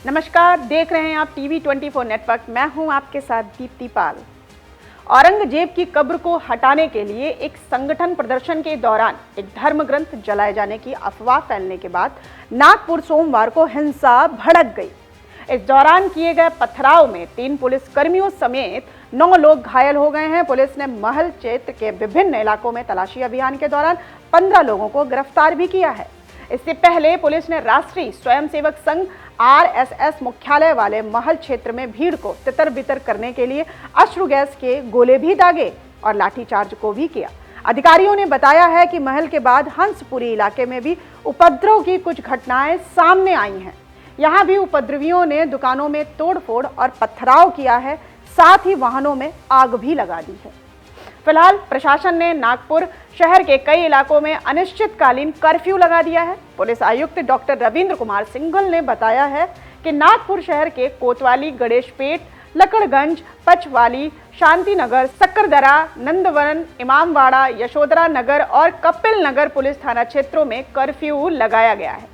नमस्कार, देख रहे हैं आप टीवी 24 नेटवर्क। मैं हूं आपके साथ दीप्ति पाल। औरंगजेब की कब्र को हटाने के लिए एक संगठन प्रदर्शन के दौरान एक धर्म ग्रंथ जलाए जाने की अफवाह फैलने के बाद नागपुर सोमवार को हिंसा भड़क गई। इस दौरान किए गए पथराव में 3 पुलिसकर्मियों समेत 9 लोग घायल हो गए हैं। पुलिस ने महल क्षेत्र के विभिन्न इलाकों में तलाशी अभियान के दौरान 15 लोगों को गिरफ्तार भी किया है। इससे पहले पुलिस ने राष्ट्रीय स्वयंसेवक संघ RSS मुख्यालय वाले महल क्षेत्र में भीड़ को तितर बितर करने के लिए अश्रु गैस के गोले भी दागे और लाठीचार्ज को भी किया। अधिकारियों ने बताया है कि महल के बाद हंसपुरी इलाके में भी उपद्रव की कुछ घटनाएं सामने आई हैं। यहां भी उपद्रवियों ने दुकानों में तोड़फोड़ और पथराव किया है, साथ ही वाहनों में आग भी लगा दी है। फिलहाल प्रशासन ने नागपुर शहर के कई इलाकों में अनिश्चितकालीन कर्फ्यू लगा दिया है। पुलिस आयुक्त डॉक्टर रविंद्र कुमार सिंघल ने बताया है कि नागपुर शहर के कोतवाली, गणेशपेट, लकड़गंज, पचवाली, शांतिनगर, सक्करदरा, नंदवन, इमामवाड़ा, यशोधरा नगर और कपिल नगर पुलिस थाना क्षेत्रों में कर्फ्यू लगाया गया है।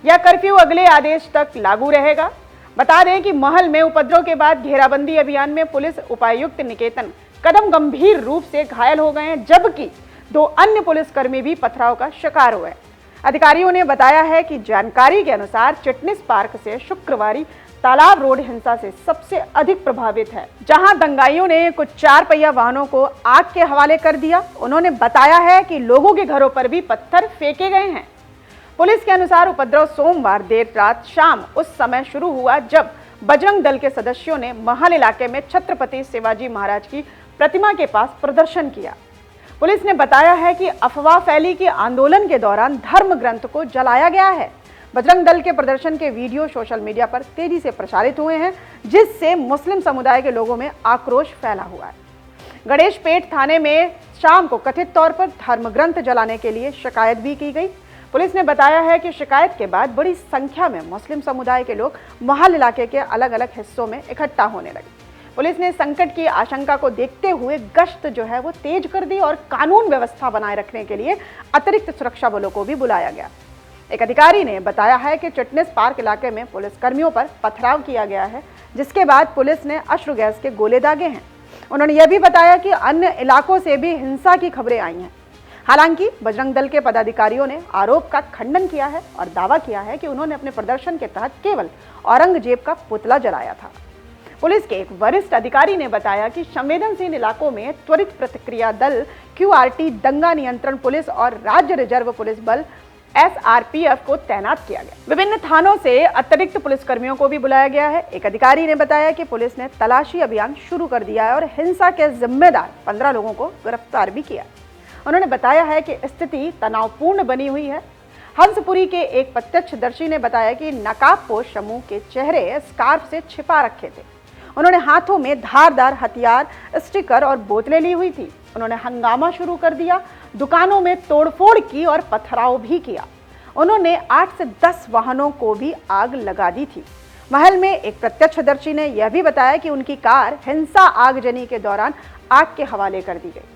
यह कर्फ्यू अगले आदेश तक लागू रहेगा। बता दें कि महल में उपद्रव के बाद घेराबंदी अभियान में पुलिस उपायुक्त निकेतन कदम गंभीर रूप से घायल हो गए हैं, जबकि 2 अन्य पुलिसकर्मी भी पथराव का शिकार हुए। अधिकारियों ने बताया है कि जानकारी के अनुसार चिटनिस पार्क से शुक्रवारी तालाब रोड हिंसा से सबसे अधिक प्रभावित है, जहां दंगाइयों ने कुछ 4 पहिया वाहनों को आग के हवाले कर दिया। उन्होंने बताया है कि लोगों के घरों पर भी पत्थर फेंके गए हैं। पुलिस के अनुसार उपद्रव सोमवार देर रात शाम उस समय शुरू हुआ जब बजरंग दल के सदस्यों ने महल इलाके में छत्रपति शिवाजी महाराज की प्रतिमा के पास प्रदर्शन किया। पुलिस ने बताया है कि अफवाह फैली कि आंदोलन के दौरान धर्म ग्रंथ को जलाया गया है। बजरंग दल के प्रदर्शन के वीडियो सोशल मीडिया पर तेजी से प्रसारित हुए हैं, जिससे मुस्लिम समुदाय के लोगों में आक्रोश फैला हुआ है। गणेशपेट थाने में शाम को कथित तौर पर धर्म ग्रंथ जलाने के लिए शिकायत भी की गई। पुलिस ने बताया है कि शिकायत के बाद बड़ी संख्या में मुस्लिम समुदाय के लोग महल इलाके के अलग अलग हिस्सों में इकट्ठा होने लगे। पुलिस ने संकट की आशंका को देखते हुए गश्त जो है वो तेज कर दी और कानून व्यवस्था बनाए रखने के लिए अतिरिक्त सुरक्षा बलों को भी बुलाया गया। एक अधिकारी ने बताया है कि चिटनिस पार्क इलाके में पुलिसकर्मियों पर पथराव किया गया है, जिसके बाद पुलिस ने अश्रु गैस के गोले दागे हैं। उन्होंने यह भी बताया कि अन्य इलाकों से भी हिंसा की खबरें आई हैं। हालांकि बजरंग दल के पदाधिकारियों ने आरोप का खंडन किया है और दावा किया है कि उन्होंने अपने प्रदर्शन के तहत केवल औरंगजेब का पुतला जलाया था। पुलिस के एक वरिष्ठ अधिकारी ने बताया कि संवेदनशील इलाकों में त्वरित प्रतिक्रिया दल QRT, दंगा नियंत्रण पुलिस और राज्य रिजर्व पुलिस बल SRPF को तैनात किया गया। विभिन्न थानों से अतिरिक्त पुलिसकर्मियों को भी बुलाया गया है। एक अधिकारी ने बताया कि पुलिस ने तलाशी अभियान शुरू कर दिया है और हिंसा के जिम्मेदार 15 लोगों को गिरफ्तार भी किया। उन्होंने बताया है कि स्थिति तनावपूर्ण बनी हुई है। हंसपुरी के एक प्रत्यक्षदर्शी ने बताया कि नकाबपोश समूह के चेहरे स्कार्फ से छिपा रखे थे। उन्होंने हाथों में धारदार हथियार, स्टिकर और बोतलें ली हुई थी। उन्होंने हंगामा शुरू कर दिया, दुकानों में तोड़फोड़ की और पथराव भी किया। उन्होंने 8 से 10 वाहनों को भी आग लगा दी थी। महल में एक प्रत्यक्षदर्शी ने यह भी बताया कि उनकी कार हिंसा आगजनी के दौरान आग के हवाले कर दी गई।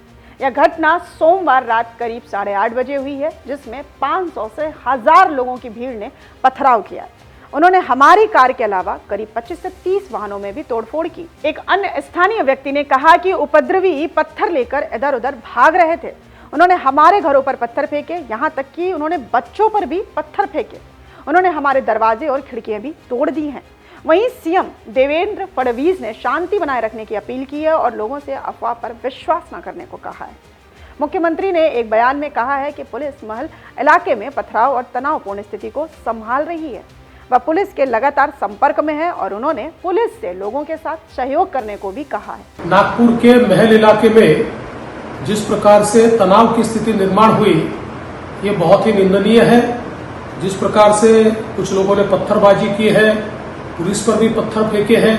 यह घटना सोमवार रात करीब 8:30 बजे हुई है, जिसमें 500 से 1000 लोगों की भीड़ ने पथराव किया। उन्होंने हमारी कार के अलावा करीब 25 से 30 वाहनों में भी तोड़फोड़ की। एक अन्य स्थानीय व्यक्ति ने कहा कि उपद्रवी पत्थर लेकर इधर उधर भाग रहे थे। उन्होंने हमारे घरों पर पत्थर फेंके, यहाँ तक कि उन्होंने बच्चों पर भी पत्थर फेंके। उन्होंने हमारे दरवाजे और खिड़कियां भी तोड़ दी हैं। वहीं सीएम देवेंद्र फडणवीस ने शांति बनाए रखने की अपील की है और लोगों से अफवाह पर विश्वास न करने को कहा है। मुख्यमंत्री ने एक बयान में कहा है कि पुलिस महल इलाके में पथराव और तनावपूर्ण स्थिति को संभाल रही है। वह पुलिस के लगातार संपर्क में है और उन्होंने पुलिस से लोगों के साथ सहयोग करने को भी कहा है। नागपुर के महल इलाके में जिस प्रकार से तनाव की स्थिति निर्माण हुई, ये बहुत ही निंदनीय है। जिस प्रकार से कुछ लोगों ने पत्थरबाजी की है, पुलिस पर भी पत्थर फेंके हैं,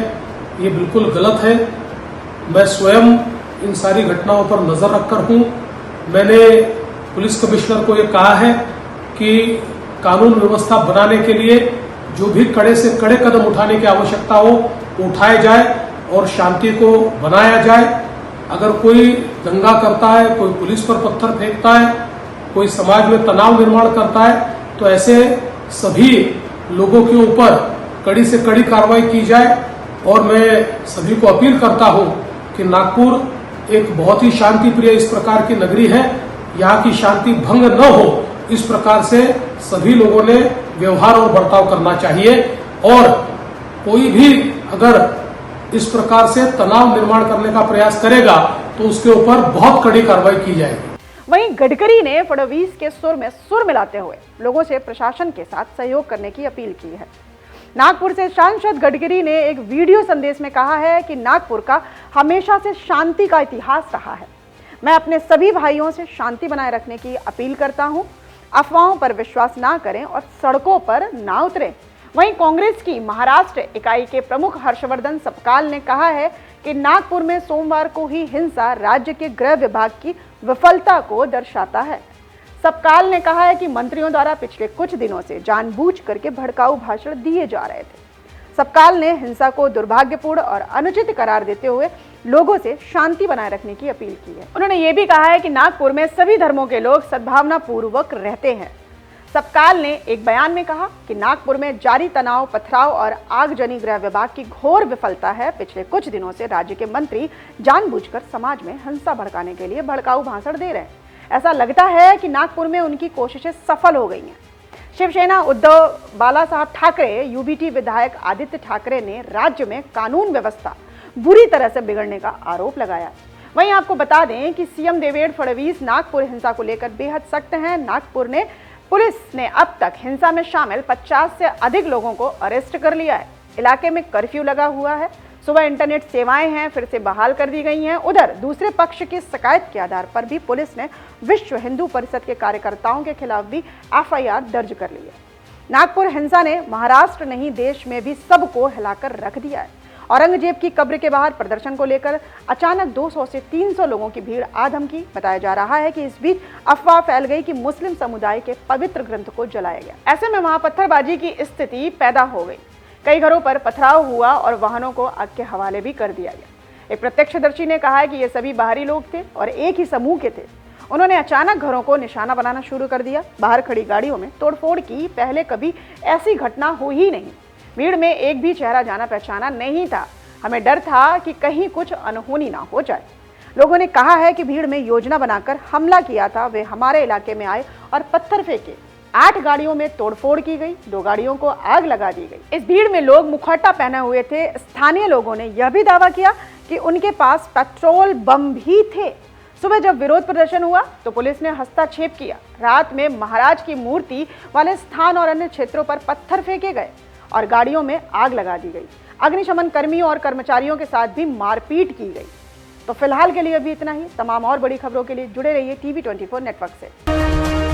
ये बिल्कुल गलत है। मैं स्वयं इन सारी घटनाओं पर नजर रखकर हूं। मैंने पुलिस कमिश्नर को ये कहा है कि कानून व्यवस्था बनाने के लिए जो भी कड़े से कड़े कदम उठाने की आवश्यकता हो उठाए जाए और शांति को बनाया जाए। अगर कोई दंगा करता है, कोई पुलिस पर पत्थर फेंकता है, कोई समाज में तनाव निर्माण करता है, तो ऐसे सभी लोगों के ऊपर कड़ी से कड़ी कार्रवाई की जाए। और मैं सभी को अपील करता हूं कि नागपुर एक बहुत ही शांति प्रिय इस प्रकार की नगरी है, यहाँ की शांति भंग न हो इस प्रकार से सभी लोगों ने व्यवहार और बर्ताव करना चाहिए। और कोई भी अगर इस प्रकार से तनाव निर्माण करने का प्रयास करेगा तो उसके ऊपर बहुत कड़ी कार्रवाई की जाएगी। वहीं गडकरी ने फडणवीस के सुर में सुर मिलाते हुए लोगों से प्रशासन के साथ सहयोग करने की अपील की है। नागपुर से सांसद गडकरी ने एक वीडियो संदेश में कहा है कि नागपुर का हमेशा से शांति का इतिहास रहा है। मैं अपने सभी भाइयों से शांति बनाए रखने की अपील करता हूं, अफवाहों पर विश्वास ना करें और सड़कों पर ना उतरें। वहीं कांग्रेस की महाराष्ट्र इकाई के प्रमुख हर्षवर्धन सपकाल ने कहा है कि नागपुर में सोमवार को ही हिंसा राज्य के गृह विभाग की विफलता को दर्शाता है। सपकाल ने कहा है कि मंत्रियों द्वारा पिछले कुछ दिनों से जानबूझ करके भड़काऊ भाषण दिए जा रहे थे। सपकाल ने हिंसा को दुर्भाग्यपूर्ण और अनुचित करार देते हुए लोगों से शांति बनाए रखने की अपील की है। उन्होंने ये भी कहा है कि नागपुर में सभी धर्मों के लोग सद्भावना पूर्वक रहते हैं। सपकाल ने एक बयान में कहा कि नागपुर में जारी तनाव, पथराव और आगजनी गृह विभाग की घोर विफलता है। पिछले कुछ दिनों से राज्य के मंत्री जानबूझकर समाज में हिंसा भड़काने के लिए भड़काऊ भाषण दे रहे हैं। ऐसा लगता है कि नागपुर में उनकी कोशिशें सफल हो गई हैं। शिवसेना उद्धव बालासाहब ठाकरे, यूबीटी विधायक आदित्य ठाकरे ने राज्य में कानून व्यवस्था बुरी तरह से बिगड़ने का आरोप लगाया। वहीं आपको बता दें कि सीएम देवेंद्र फडणवीस नागपुर हिंसा को लेकर बेहद सख्त हैं। नागपुर ने पुलिस ने अब तक हिंसा में शामिल 50 से अधिक लोगों को अरेस्ट कर लिया है। इलाके में कर्फ्यू लगा हुआ है। सुबह इंटरनेट सेवाएं हैं फिर से बहाल कर दी गई हैं। उधर दूसरे पक्ष की शिकायत के आधार पर भी पुलिस ने विश्व हिंदू परिषद के कार्यकर्ताओं के खिलाफ भी एफआईआर दर्ज कर ली है। नागपुर हिंसा ने महाराष्ट्र नहीं देश में भी सबको हिलाकर रख दिया है। औरंगजेब की कब्र के बाहर प्रदर्शन को लेकर अचानक 200 से 300 लोगों की भीड़ आ धमकी। बताया जा रहा है कि इस बीच अफवाह फैल गई कि मुस्लिम समुदाय के पवित्र ग्रंथ को जलाया गया। ऐसे में वहां पत्थरबाजी की स्थिति पैदा हो गई। कई घरों पर पथराव हुआ और वाहनों को आग के हवाले भी कर दिया गया। एक प्रत्यक्षदर्शी ने कहा है कि ये सभी बाहरी लोग थे और एक ही समूह के थे। उन्होंने अचानक घरों को निशाना बनाना शुरू कर दिया। बाहर खड़ी गाड़ियों में तोड़फोड़ की। पहले कभी ऐसी घटना हो ही नहीं। भीड़ में एक भी चेहरा जाना पहचाना नहीं था। हमें डर था कि कहीं कुछ अनहोनी ना हो जाए। लोगों ने कहा है कि भीड़ में योजना बनाकर हमला किया था। वे हमारे इलाके में आए और पत्थर फेंके। 8 गाड़ियों में तोड़फोड़ की गई। 2 गाड़ियों को आग लगा दी गई। इस भीड़ में लोग मुखौटा पहने हुए थे। स्थानीय लोगों ने यह भी दावा किया कि उनके पास पेट्रोल बम भी थे। सुबह जब विरोध प्रदर्शन हुआ तो पुलिस ने हस्तक्षेप किया। रात में महाराज की मूर्ति वाले स्थान और अन्य क्षेत्रों पर पत्थर फेंके गए और गाड़ियों में आग लगा दी गई। अग्निशमन कर्मियों और कर्मचारियों के साथ भी मारपीट की गई। तो फिलहाल के लिए अभी इतना ही। तमाम और बड़ी खबरों के लिए जुड़े रहिए टीवी 24 नेटवर्क से।